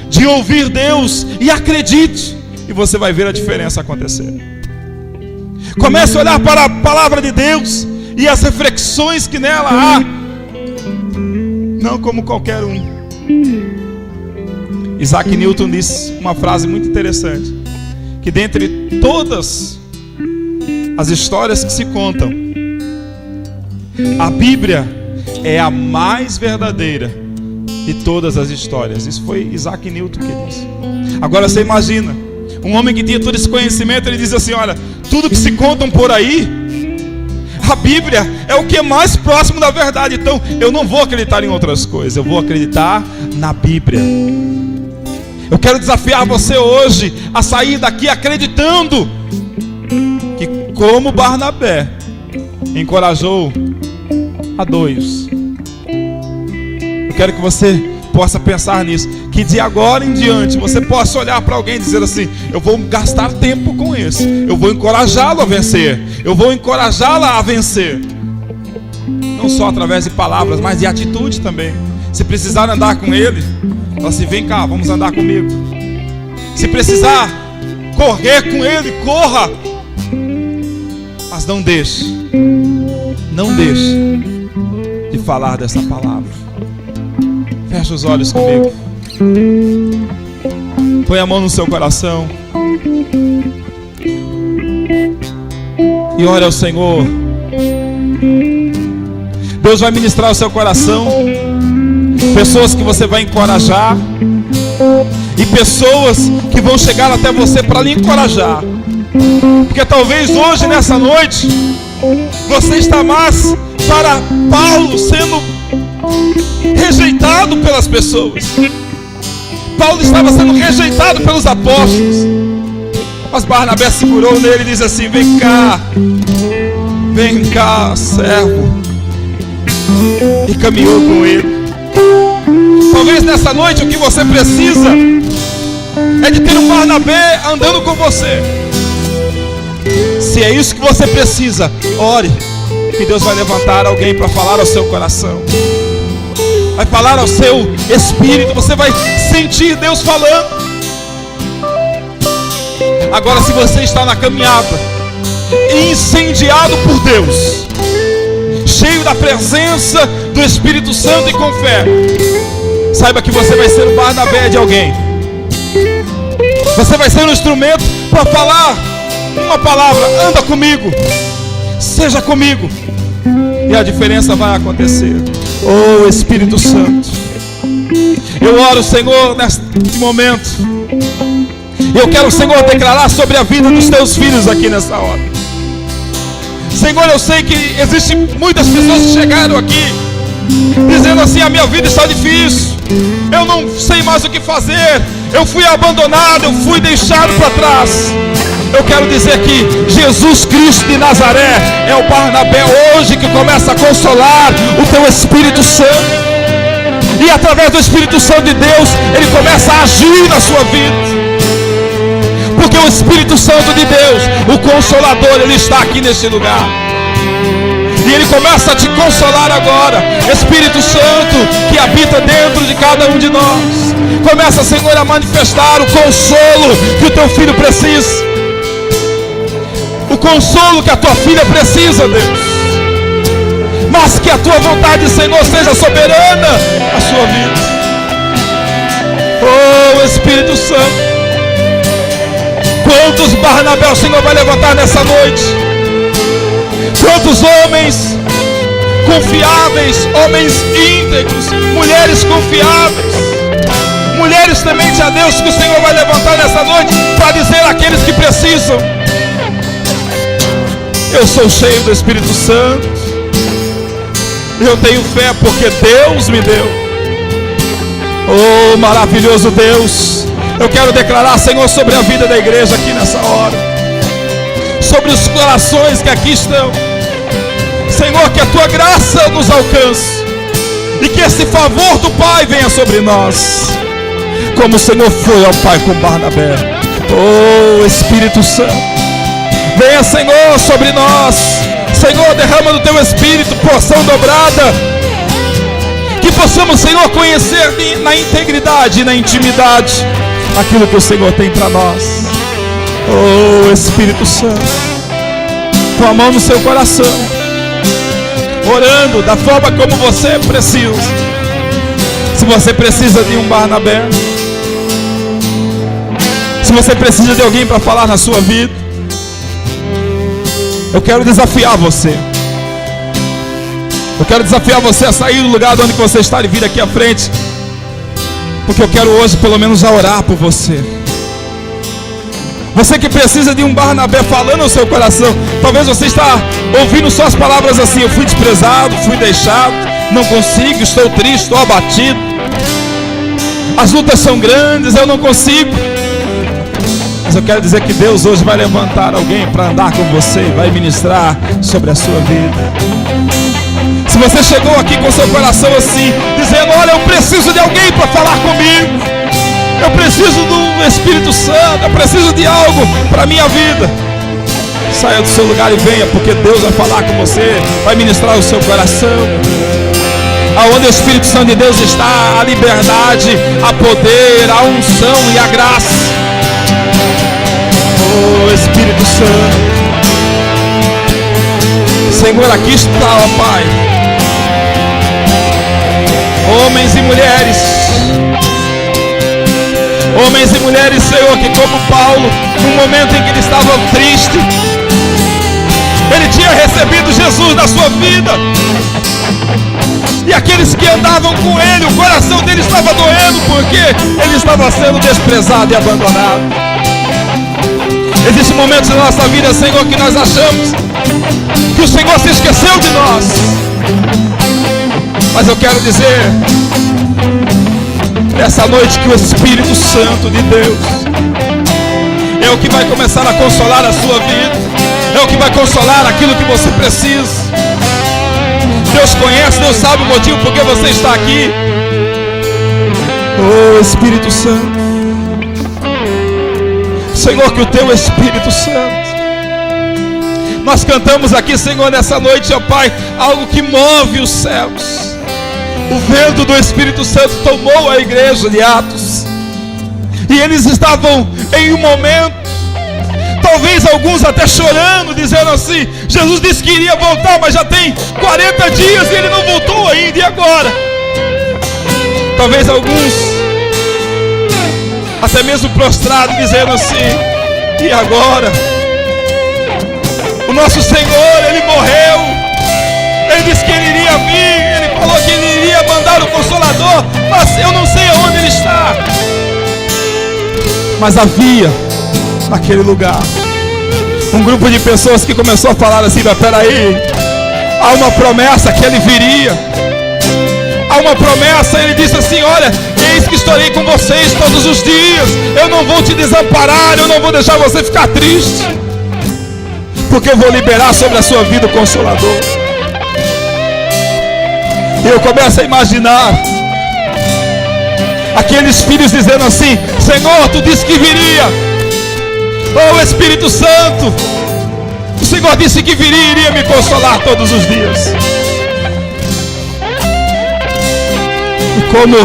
A: de ouvir Deus, e acredite, e você vai ver a diferença acontecer. Comece a olhar para a palavra de Deus e as reflexões que nela há, não como qualquer um. Isaac Newton disse uma frase muito interessante, que dentre todas as histórias que se contam, a Bíblia é a mais verdadeira de todas as histórias. Isso foi Isaac Newton que disse. Agora você imagina, um homem que tinha todo esse conhecimento, ele diz assim: olha, tudo que se contam por aí, a Bíblia é o que é mais próximo da verdade. Então eu não vou acreditar em outras coisas, eu vou acreditar na Bíblia. Eu quero desafiar você hoje a sair daqui acreditando que, como Barnabé encorajou a dois, eu quero que você possa pensar nisso, que de agora em diante você possa olhar para alguém e dizer assim: eu vou gastar tempo com esse, eu vou encorajá-lo a vencer, eu vou encorajá-la a vencer, não só através de palavras, mas de atitude também. Se precisar andar com ele, fala assim: vem cá, vamos andar comigo. Se precisar correr com ele, corra, mas não deixe de falar dessa palavra. Fecha os olhos comigo. Põe a mão no seu coração e ore ao Senhor. Deus vai ministrar o seu coração. Pessoas que você vai encorajar e pessoas que vão chegar até você para lhe encorajar. Porque talvez hoje, nessa noite, você está mais para Paulo sendo rejeitado pelas pessoas. Paulo estava sendo rejeitado pelos apóstolos, mas Barnabé segurou nele e disse assim: vem cá, servo, e caminhou com ele. Talvez nessa noite o que você precisa é de ter um Barnabé andando com você. Se é isso que você precisa, ore, que Deus vai levantar alguém para falar ao seu coração, vai falar ao seu espírito, você vai sentir Deus falando. Agora, se você está na caminhada, incendiado por Deus, cheio da presença do Espírito Santo e com fé, saiba que você vai ser o Barnabé de alguém. Você vai ser um instrumento para falar uma palavra: anda comigo, seja comigo, e a diferença vai acontecer. Oh Espírito Santo, eu oro, Senhor, neste momento. Eu quero, Senhor, declarar sobre a vida dos teus filhos aqui nessa hora. Senhor, eu sei que existem muitas pessoas que chegaram aqui dizendo assim: a minha vida está difícil, eu não sei mais o que fazer, eu fui abandonado, eu fui deixado para trás. Eu quero dizer que Jesus Cristo de Nazaré é o Barnabé hoje que começa a consolar o teu Espírito Santo. E através do Espírito Santo de Deus, ele começa a agir na sua vida. Porque o Espírito Santo de Deus, o Consolador, ele está aqui neste lugar. E ele começa a te consolar agora. Espírito Santo que habita dentro de cada um de nós, começa, Senhor, a manifestar o consolo que o teu filho precisa. O consolo que a tua filha precisa, Deus. Mas que a tua vontade, Senhor, seja soberana na sua vida. Oh Espírito Santo, quantos Barnabé o Senhor vai levantar nessa noite? Quantos homens confiáveis, homens íntegros, mulheres confiáveis, mulheres tementes a Deus que o Senhor vai levantar nessa noite para dizer àqueles que precisam: eu sou cheio do Espírito Santo, eu tenho fé porque Deus me deu. Oh maravilhoso Deus, eu quero declarar, Senhor, sobre a vida da igreja aqui nessa hora, sobre os corações que aqui estão. Senhor, que a tua graça nos alcance e que esse favor do Pai venha sobre nós, como o Senhor foi ao Pai com Barnabé. Oh Espírito Santo, venha, Senhor, sobre nós. Senhor, derrama do teu Espírito porção dobrada, que possamos, Senhor, conhecer na integridade e na intimidade aquilo que o Senhor tem para nós. Oh Espírito Santo, com a mão no seu coração, orando da forma como você precisa. Se você precisa de um Barnabé, se você precisa de alguém para falar na sua vida, eu quero desafiar você. Eu quero desafiar você a sair do lugar de onde você está e vir aqui à frente, porque eu quero hoje pelo menos já orar por você. Você que precisa de um Barnabé falando no seu coração. Talvez você está ouvindo só as palavras assim: eu fui desprezado, fui deixado, não consigo, estou triste, estou abatido, as lutas são grandes, eu não consigo. Mas eu quero dizer que Deus hoje vai levantar alguém para andar com você e vai ministrar sobre a sua vida. Se você chegou aqui com seu coração assim, dizendo: olha, eu preciso de alguém para falar comigo, eu preciso do Espírito Santo, eu preciso de algo para a minha vida, saia do seu lugar e venha, porque Deus vai falar com você, vai ministrar o seu coração. Aonde o Espírito Santo de Deus está, a liberdade, a poder, a unção e a graça. Oh, Espírito Santo, Senhor, aqui está, ó Pai, homens e mulheres, Senhor, que como Paulo, no momento em que ele estava triste, ele tinha recebido Jesus na sua vida, e aqueles que andavam com ele, o coração dele estava doendo, porque ele estava sendo desprezado e abandonado. Existem momentos na nossa vida, Senhor, que nós achamos que o Senhor se esqueceu de nós, mas eu quero dizer nessa noite que o Espírito Santo de Deus é o que vai começar a consolar a sua vida, é o que vai consolar aquilo que você precisa. Deus conhece, Deus sabe o motivo por que você está aqui. Oh, Espírito Santo, Senhor, que o teu Espírito Santo, nós cantamos aqui, Senhor, nessa noite, ó Pai, algo que move os céus. O vento do Espírito Santo tomou a igreja de Atos, e eles estavam em um momento, talvez alguns até chorando, dizendo assim: Jesus disse que iria voltar, mas já tem 40 dias e ele não voltou ainda, e agora? Talvez alguns até mesmo prostrados, dizendo assim: e agora? O nosso Senhor, ele morreu, ele disse que ele iria vir, ele falou que ele iria mandar o Consolador, mas eu não sei aonde ele está. Mas havia naquele lugar um grupo de pessoas que começou a falar assim: mas peraí, há uma promessa que ele viria, há uma promessa. Ele disse assim: olha, eis que estarei com vocês todos os dias, eu não vou te desamparar, eu não vou deixar você ficar triste, porque eu vou liberar sobre a sua vida o Consolador. E eu começo a imaginar aqueles filhos dizendo assim: Senhor, tu disse que viria. Oh, Espírito Santo, o Senhor disse que viria e iria me consolar todos os dias. E como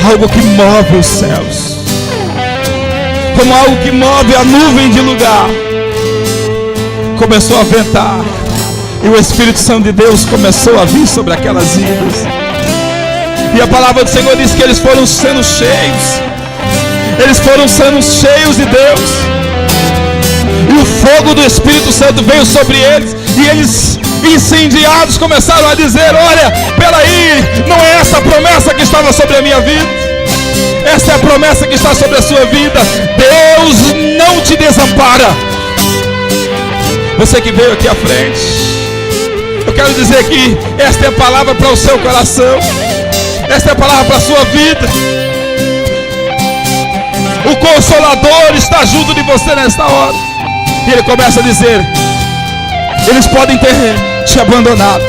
A: algo que move os céus, como algo que move a nuvem de lugar, começou a ventar, e o Espírito Santo de Deus começou a vir sobre aquelas ilhas. E a palavra do Senhor diz que eles foram sendo cheios, de Deus, e o fogo do Espírito Santo veio sobre eles, e eles, incendiados, começaram a dizer: olha, peraí, não é essa a promessa que estava sobre a minha vida? Essa é a promessa que está sobre a sua vida. Deus não te desampara. Você que veio aqui à frente, eu quero dizer que esta é a palavra para o seu coração, esta é a palavra para a sua vida. O Consolador está junto de você nesta hora, e ele começa a dizer: eles podem ter te abandonado,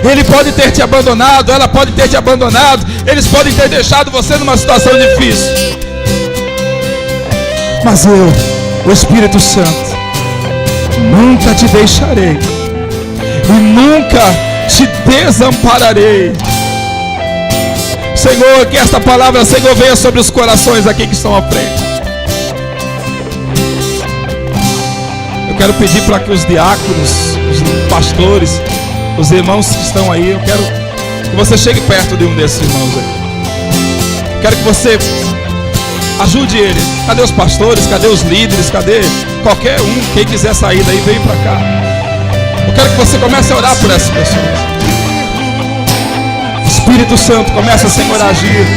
A: ele pode ter te abandonado, ela pode ter te abandonado, eles podem ter deixado você numa situação difícil, mas eu, o Espírito Santo, nunca te deixarei e nunca te desampararei. Senhor, que esta palavra, Senhor, venha sobre os corações aqui que estão à frente. Eu quero pedir para que os diáconos, os pastores, os irmãos que estão aí, eu quero que você chegue perto de um desses irmãos aí. Quero que você ajude eles. Cadê os pastores? Cadê os líderes? Cadê qualquer um? Quem quiser sair daí, vem para cá. Eu quero que você comece a orar por essas pessoas. Espírito Santo, começa, Senhor, a agir.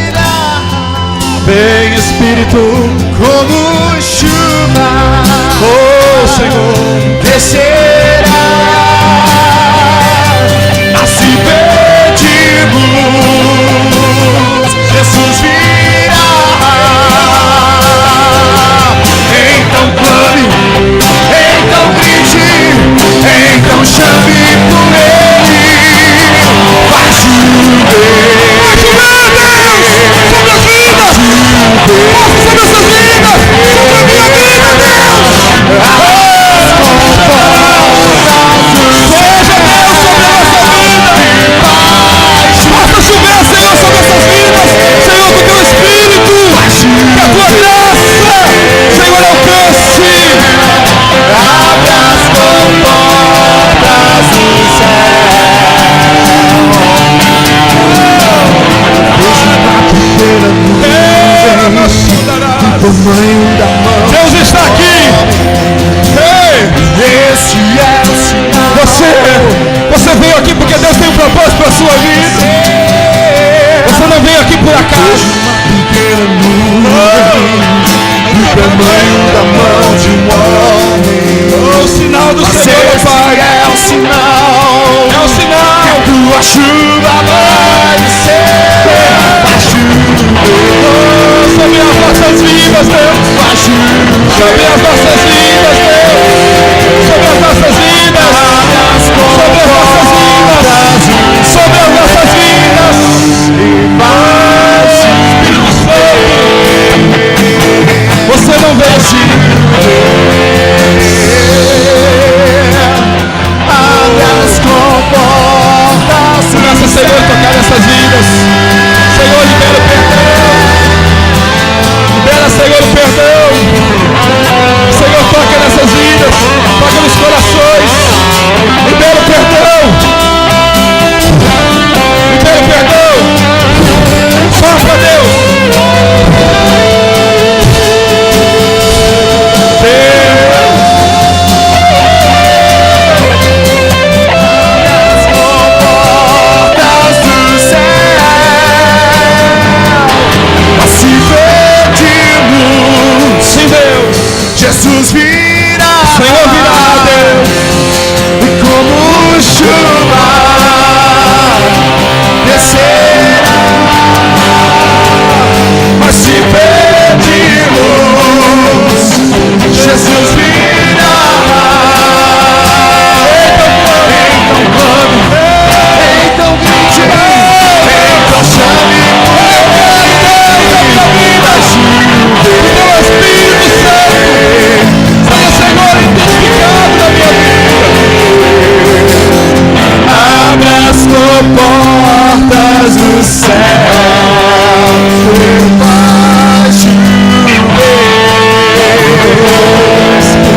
A: Vem, Espírito,
B: como chuva,
A: oh Senhor,
B: descerá. Assim pedimos, Jesus virá. Então clame, então grite, então chame por Ele.
A: para a sua vida. Você não veio aqui por acaso.
B: Do tamanho da mão de um homem.
A: O sinal do Senhor, Pai.
B: É o sinal.
A: É o sinal.
B: Que a tua chuva vai descer. Vai chover
A: sobre as nossas vidas, Deus.
B: Vai chover
A: sobre as nossas vidas, Deus. Sobre as nossas vidas. Sobre as nossas vidas. Sobre as nossas vidas.
B: e vai
A: Espírito Santo. Você não veio
B: abre as comportas.
A: Começa, Senhor, a tocar nessas vidas. Senhor, libera o perdão. Libera, Senhor, o perdão. Senhor, toca nessas vidas. Toca nos corações. Libera o perdão. Libera o perdão. Sopra, Deus.
B: Jesus virá,
A: Senhor virá, Deus,
B: e como chuva descerá. Mas se pedimos, Jesus virá. Então grite, então chame portas do céu, vai chover,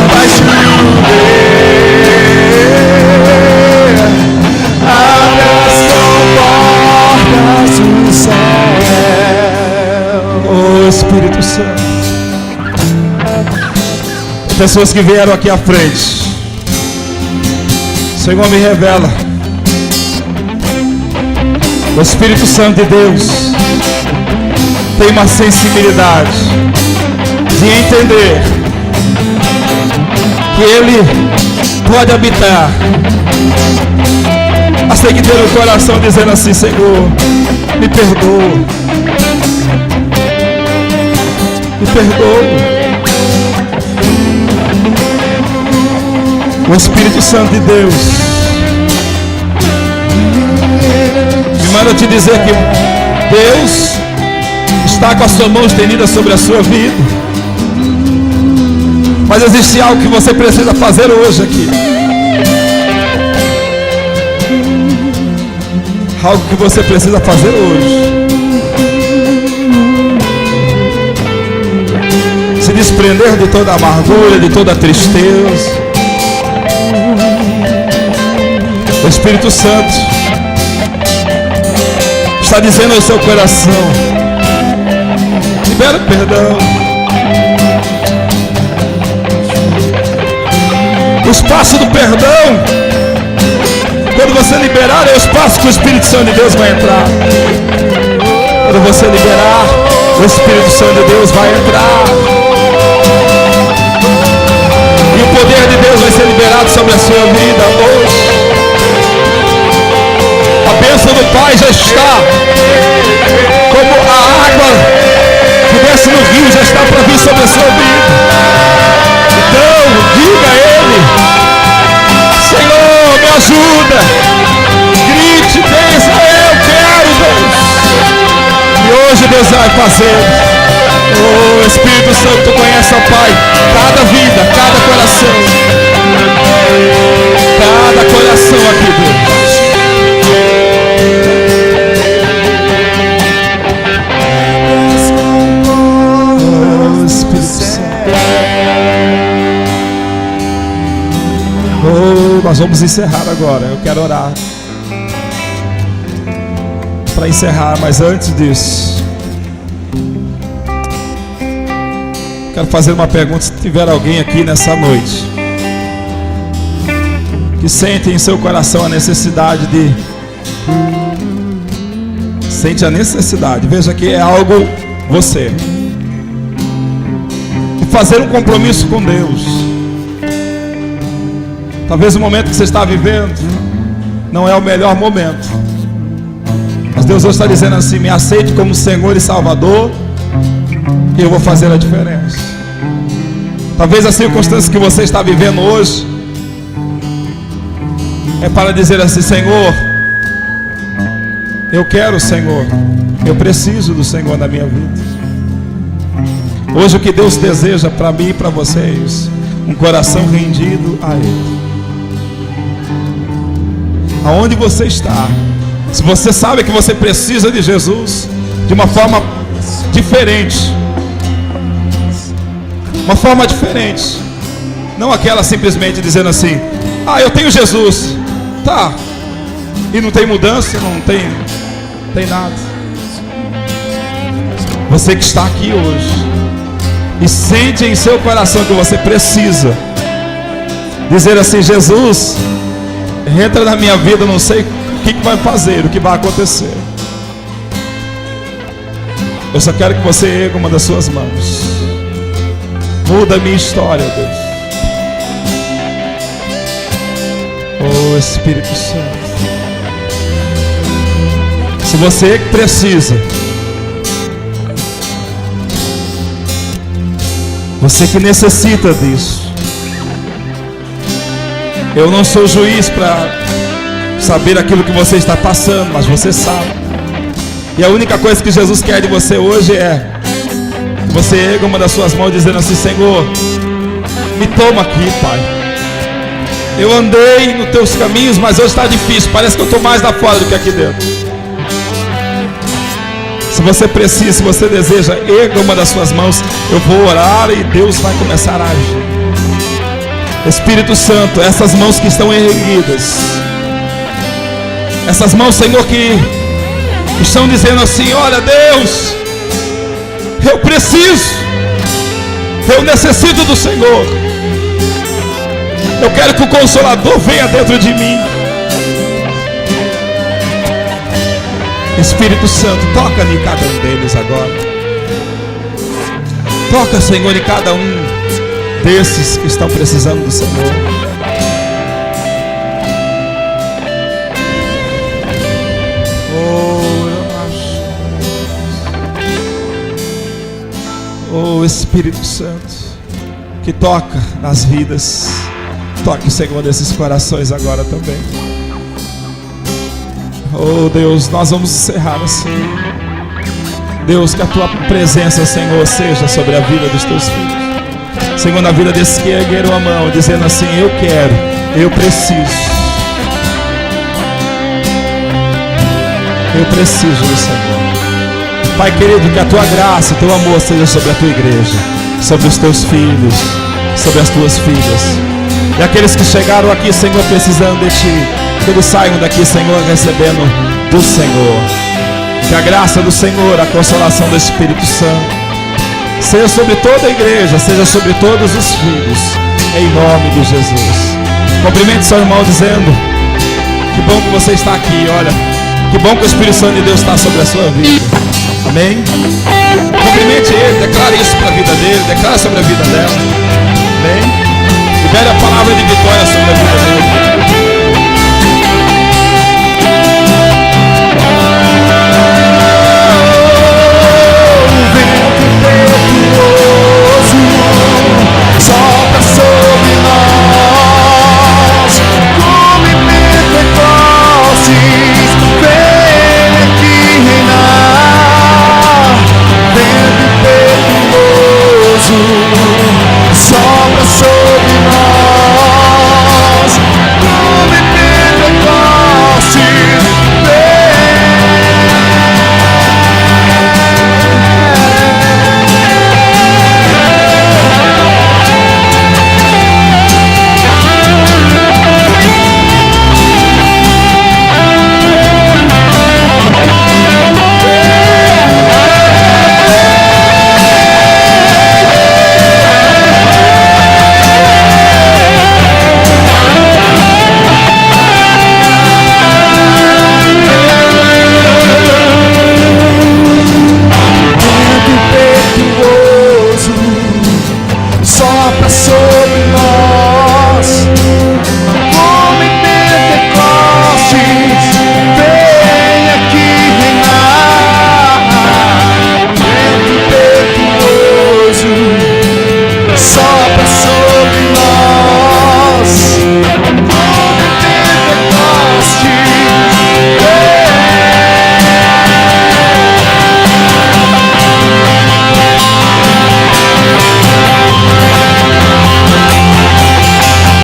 B: vai chover, abre as portas do céu.
A: oh Espírito Santo. Pessoas que vieram aqui à frente, Senhor, me revela. O Espírito Santo de Deus tem uma sensibilidade de entender que Ele pode habitar, mas tem que ter o coração dizendo assim: Senhor, me perdoa, me perdoa. O Espírito Santo de Deus me manda te dizer que Deus está com a sua mão estendida sobre a sua vida, mas existe algo que você precisa fazer hoje aqui, algo que você precisa fazer hoje. Se desprender de toda amargura, de toda tristeza. O Espírito Santo está dizendo ao seu coração: libera o perdão. O espaço do perdão, quando você liberar, é o espaço que o Espírito Santo de Deus vai entrar. Quando você liberar, o Espírito Santo de Deus vai entrar. E o poder de Deus vai ser liberado sobre a sua vida hoje. A bênção do Pai já está, como a água que desce no rio já está para vir sobre a sua vida. Então, diga a Ele: Senhor, me ajuda. Grite, pensa, eu quero, Deus. E hoje Deus vai fazer. Oh, Espírito Santo, Tu conhece, ó Pai, cada vida, cada coração. Cada coração aqui, Deus. Oh, Espírito Santo. Oh, nós vamos encerrar agora. Eu quero orar para encerrar, mas antes disso, quero fazer uma pergunta. Se tiver alguém aqui nessa noite que sente em seu coração a necessidade de Sente a necessidade. Veja que é algo você. De fazer um compromisso com Deus. Talvez o momento que você está vivendo não é o melhor momento. Mas Deus hoje está dizendo assim: me aceite como Senhor e Salvador, e eu vou fazer a diferença. Talvez a circunstância que você está vivendo hoje é para dizer assim: Senhor, eu quero o Senhor, eu preciso do Senhor na minha vida. Hoje o que Deus deseja para mim e para vocês, um coração rendido a Ele. Aonde você está, se você sabe que você precisa de Jesus de uma forma diferente, uma forma diferente, não aquela simplesmente dizendo assim: ah, eu tenho Jesus, tá, e não tem mudança, não tem nada. Você que está aqui hoje e sente em seu coração que você precisa dizer assim: Jesus, entra na minha vida, não sei o que vai fazer, o que vai acontecer. Eu só quero que você erga uma das suas mãos. Muda a minha história, Deus. Oh, Espírito Santo. Se você precisa, você que necessita disso. Eu não sou juiz para saber aquilo que você está passando, mas você sabe. E a única coisa que Jesus quer de você hoje é que você erga uma das suas mãos dizendo assim: Senhor, me toma aqui, Pai. Eu andei nos teus caminhos, mas hoje está difícil. Parece que eu estou mais lá fora do que aqui dentro. Se você precisa, se você deseja, erga uma das suas mãos. Eu vou orar e Deus vai começar a agir. Espírito Santo, essas mãos que estão erguidas, essas mãos, Senhor, que estão dizendo assim: olha, Deus, eu preciso, eu necessito do Senhor. Eu quero que o Consolador venha dentro de mim. Espírito Santo, toca em cada um deles agora. Toca, Senhor, em cada um desses que estão precisando do Senhor. Oh, Espírito Santo, que toca nas vidas. Toque, Senhor, desses corações agora também. Oh Deus, nós vamos encerrar assim. Deus, que a tua presença, Senhor, seja sobre a vida dos teus filhos. Senhor, na vida desses que ergueram a mão, dizendo assim: eu quero, eu preciso. Eu preciso do Senhor. Pai querido, que a tua graça, o teu amor seja sobre a tua igreja, sobre os teus filhos, sobre as tuas filhas. E aqueles que chegaram aqui, Senhor, precisando de ti, que eles saiam daqui, Senhor, recebendo do Senhor. Que a graça do Senhor, a consolação do Espírito Santo, seja sobre toda a igreja, seja sobre todos os filhos, em nome de Jesus. Cumprimente seu irmão dizendo: que bom que você está aqui, olha, que bom que o Espírito Santo de Deus está sobre a sua vida. Amém? Cumprimente ele, declare isso para a vida dele, declare sobre a vida dela. Amém? Libere a palavra de vitória sobre a vida dele.